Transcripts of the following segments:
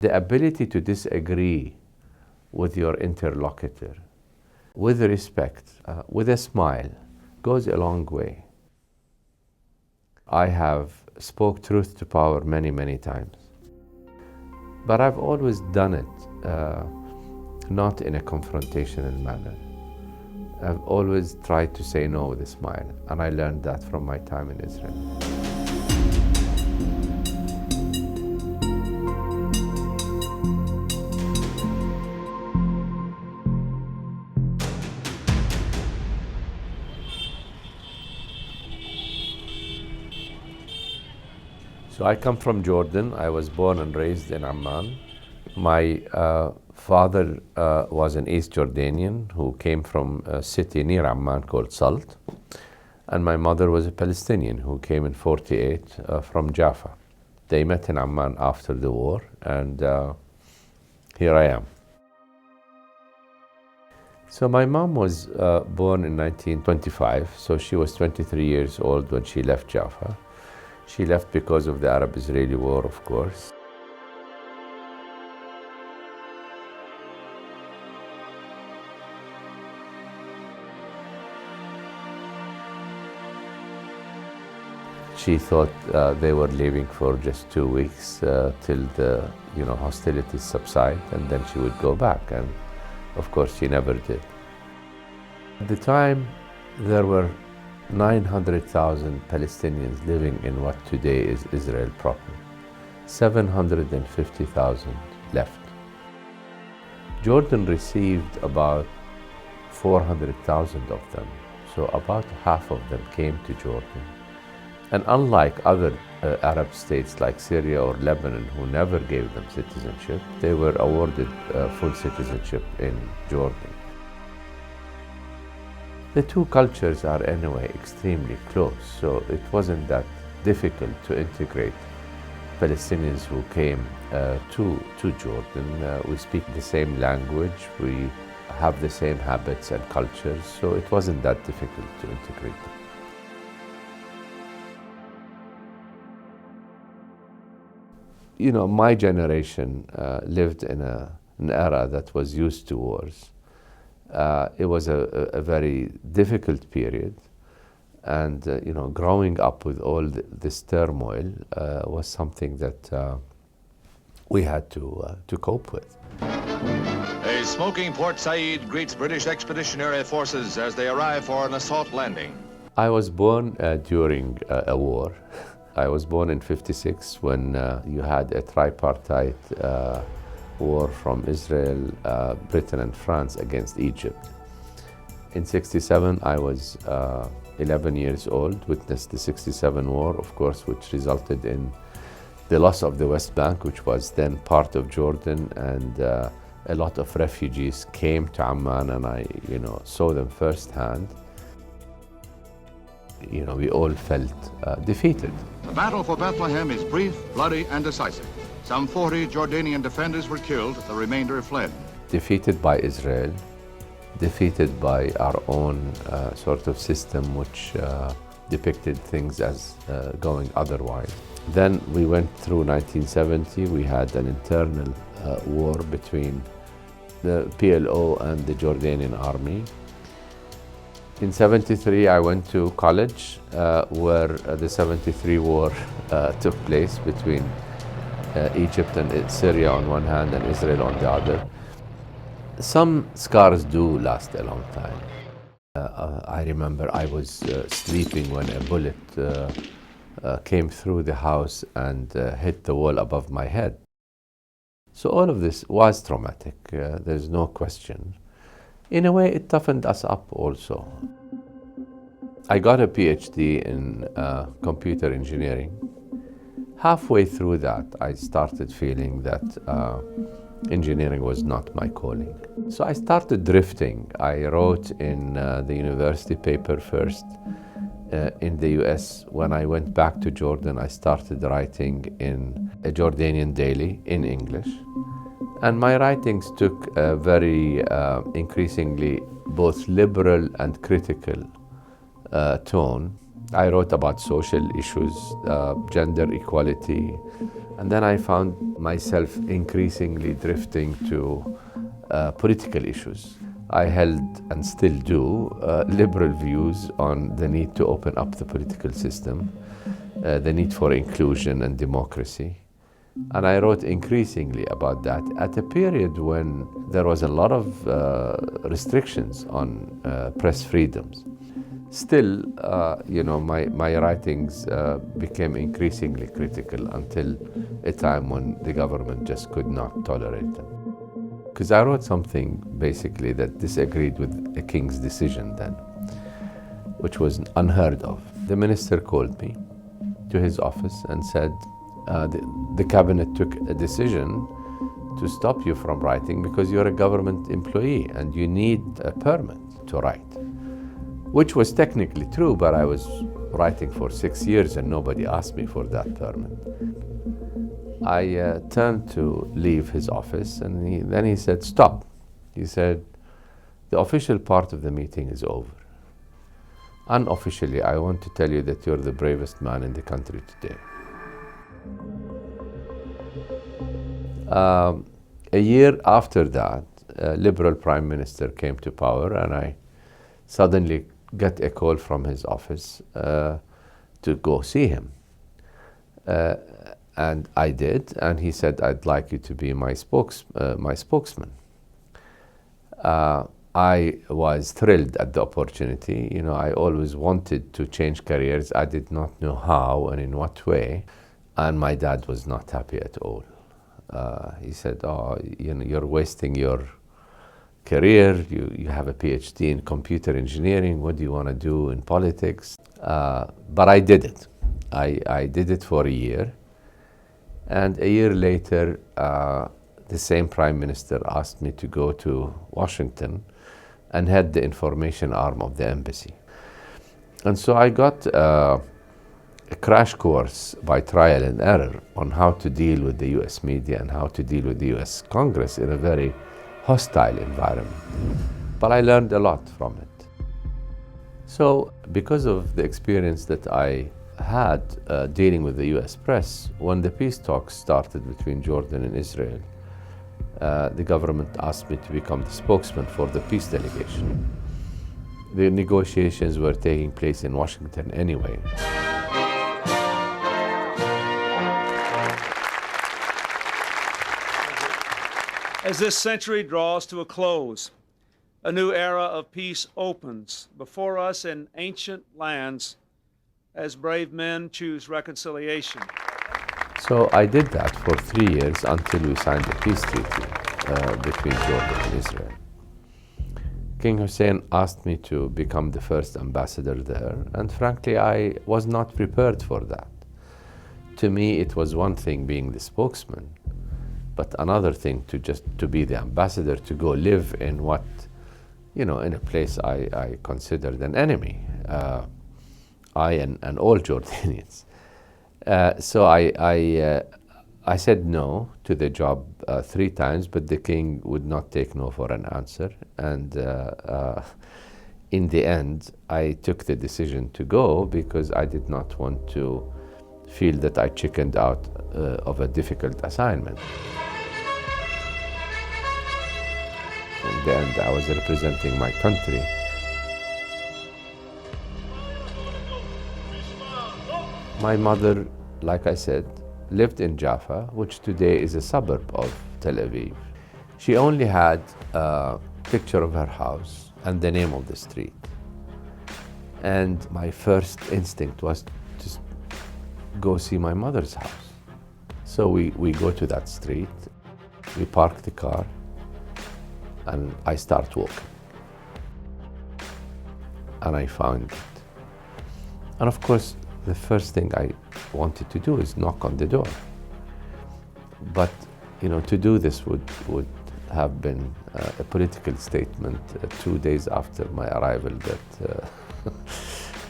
The ability to disagree with your interlocutor, with respect, with a smile, goes a long way. I have spoke truth to power many, many times. But I've always done it not in a confrontational manner. I've always tried to say no with a smile, and I learned that from my time in Israel. So I come from Jordan. I was born and raised in Amman. My father was an East Jordanian who came from a city near Amman called Salt. And my mother was a Palestinian who came in '48 from Jaffa. They met in Amman after the war, and here I am. So my mom was born in 1925, so she was 23 years old when she left Jaffa. She left because of the Arab-Israeli war, of course. She thought they were leaving for just 2 weeks till the hostilities subside, and then she would go back. And of course, she never did. At the time, there were 900,000 Palestinians living in what today is Israel proper. 750,000 left. Jordan received about 400,000 of them, so about half of them came to Jordan. And unlike other Arab states like Syria or Lebanon, who never gave them citizenship, they were awarded full citizenship in Jordan. The two cultures are anyway extremely close, so it wasn't that difficult to integrate Palestinians who came to Jordan. We speak the same language, we have the same habits and cultures, so it wasn't that difficult to integrate them. My generation lived in an era that was used to wars. It was a very difficult period, and growing up with all this turmoil was something that we had to cope with. A smoking Port Said greets British expeditionary forces as they arrive for an assault landing. I was born during a war. I was born in '56 when you had a tripartite war from Israel, Britain and France against Egypt. In '67, I was 11 years old, witnessed the '67 war, of course, which resulted in the loss of the West Bank, which was then part of Jordan, and a lot of refugees came to Amman, and I saw them firsthand. We all felt defeated. The battle for Bethlehem is brief, bloody, and decisive. Some 40 Jordanian defenders were killed, the remainder fled. Defeated by Israel, defeated by our own sort of system, which depicted things as going otherwise. Then we went through 1970, we had an internal war between the PLO and the Jordanian army. In '73, I went to college where the '73 war took place between Egypt and Syria on one hand and Israel on the other. Some scars do last a long time. I remember I was sleeping when a bullet came through the house and hit the wall above my head. So all of this was traumatic, there's no question. In a way, it toughened us up also. I got a PhD in computer engineering. Halfway through that, I started feeling that engineering was not my calling. So I started drifting. I wrote in the university paper first in the US. When I went back to Jordan, I started writing in a Jordanian daily in English. And my writings took a very increasingly both liberal and critical tone. I wrote about social issues, gender equality, And then I found myself increasingly drifting to political issues. I held, and still do, liberal views on the need to open up the political system, the need for inclusion and democracy. And I wrote increasingly about that at a period when there was a lot of restrictions on press freedoms. Still, my writings became increasingly critical until a time when the government just could not tolerate them. Because I wrote something basically that disagreed with a king's decision then, which was unheard of. The minister called me to his office and said, the cabinet took a decision to stop you from writing because you're a government employee and you need a permit to write. Which was technically true, but I was writing for 6 years and nobody asked me for that permit. I turned to leave his office and then he said, stop. He said, the official part of the meeting is over. Unofficially, I want to tell you that you're the bravest man in the country today. A year after that, a liberal prime minister came to power and I suddenly got a call from his office to go see him. And I did, and he said, I'd like you to be my spokesman. I was thrilled at the opportunity. You know, I always wanted to change careers. I did not know how and in what way. And my dad was not happy at all. He said, oh, you're wasting your career. You have a PhD in computer engineering. What do you want to do in politics? But I did it. I did it for a year. And a year later, the same prime minister asked me to go to Washington and head the information arm of the embassy. And so I got a crash course by trial and error on how to deal with the US media and how to deal with the US Congress in a very hostile environment. But I learned a lot from it. So because of the experience that I had dealing with the US press, when the peace talks started between Jordan and Israel, the government asked me to become the spokesman for the peace delegation. The negotiations were taking place in Washington anyway. As this century draws to a close, a new era of peace opens before us in ancient lands as brave men choose reconciliation. So I did that for 3 years until we signed the peace treaty between Jordan and Israel. King Hussein asked me to become the first ambassador there, and frankly, I was not prepared for that. To me, it was one thing being the spokesman, but another thing to be the ambassador, to go live in what, in a place I considered an enemy. I and all Jordanians. So I said no to the job 3 times, but the king would not take no for an answer. And in the end, I took the decision to go because I did not want to feel that I chickened out of a difficult assignment. In the end, I was representing my country. My mother, like I said, lived in Jaffa, which today is a suburb of Tel Aviv. She only had a picture of her house and the name of the street. And my first instinct was to go see my mother's house. So we go to that street, we park the car, and I start walking. And I found it. And of course, the first thing I wanted to do is knock on the door. But, to do this would have been a political statement 2 days after my arrival that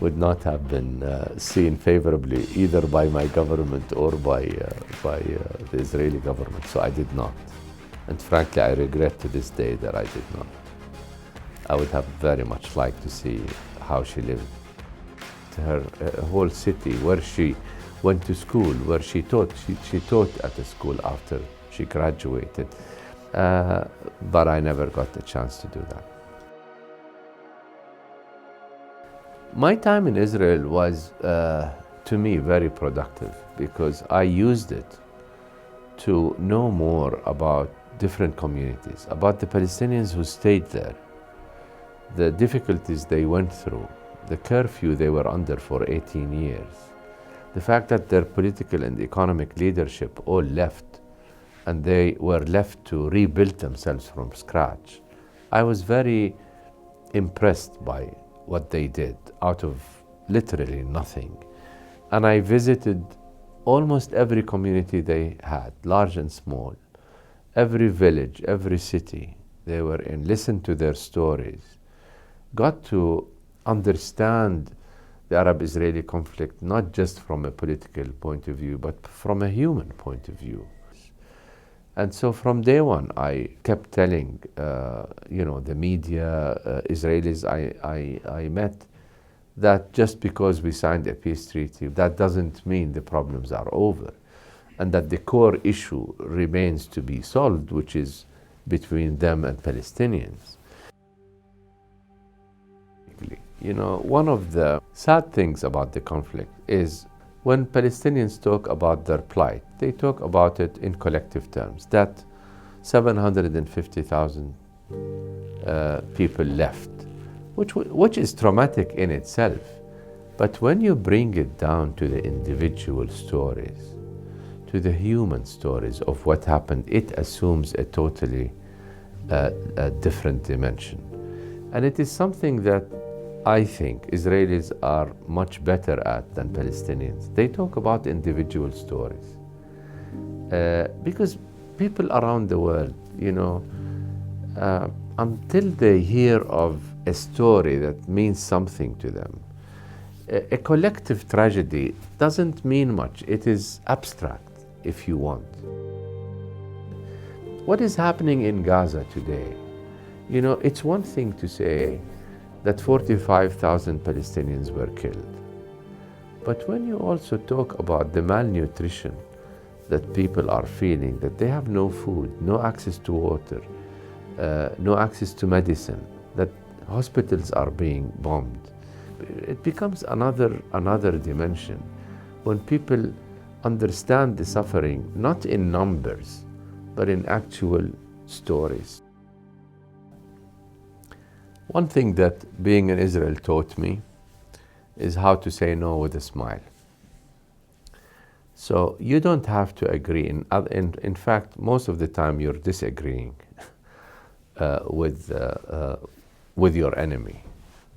would not have been seen favorably either by my government or by the Israeli government. So I did not. And frankly, I regret to this day that I did not. I would have very much liked to see how she lived. Her whole city, where she went to school where she taught. She taught at a school after she graduated, but I never got the chance to do that. My time in Israel was, to me, very productive because I used it to know more about different communities, about the Palestinians who stayed there, the difficulties they went through, the curfew they were under for 18 years, the fact that their political and economic leadership all left and they were left to rebuild themselves from scratch. I was very impressed by what they did out of literally nothing. And I visited almost every community they had, large and small, every village, every city they were in, listened to their stories, got to understand the Arab-Israeli conflict, not just from a political point of view, but from a human point of view. And so from day one, I kept telling, the media, Israelis I met, that just because we signed a peace treaty, that doesn't mean the problems are over, and that the core issue remains to be solved, which is between them and Palestinians. One of the sad things about the conflict is when Palestinians talk about their plight, they talk about it in collective terms, that 750,000 people left, which is traumatic in itself. But when you bring it down to the individual stories, to the human stories of what happened, it assumes a totally different dimension. And it is something that I think Israelis are much better at than Palestinians. They talk about individual stories. Because people around the world, until they hear of a story that means something to them, a collective tragedy doesn't mean much. It is abstract, if you want. What is happening in Gaza today? It's one thing to say that 45,000 Palestinians were killed. But when you also talk about the malnutrition that people are feeling, that they have no food, no access to water, no access to medicine, that hospitals are being bombed, it becomes another dimension when people understand the suffering, not in numbers, but in actual stories. One thing that being in Israel taught me is how to say no with a smile. So you don't have to agree. In fact, most of the time you're disagreeing with your enemy.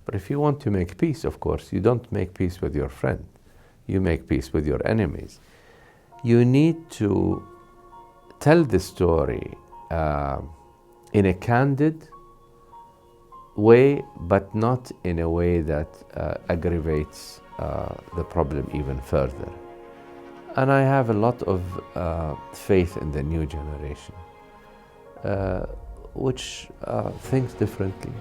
But if you want to make peace, of course, you don't make peace with your friend. You make peace with your enemies. You need to tell the story in a candid way, but not in a way that aggravates the problem even further. And I have a lot of faith in the new generation, which thinks differently,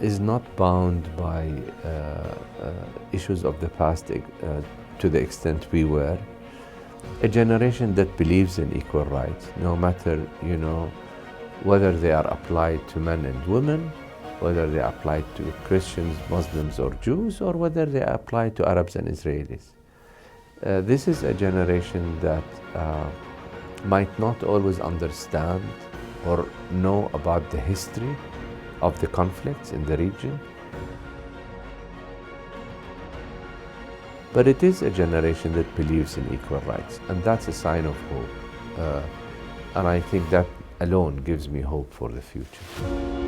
is not bound by issues of the past to the extent we were. A generation that believes in equal rights, no matter, whether they are applied to men and women, whether they are applied to Christians, Muslims, or Jews, or whether they are applied to Arabs and Israelis. This is a generation that might not always understand or know about the history of the conflicts in the region. But it is a generation that believes in equal rights, and that's a sign of hope. And I think that alone gives me hope for the future.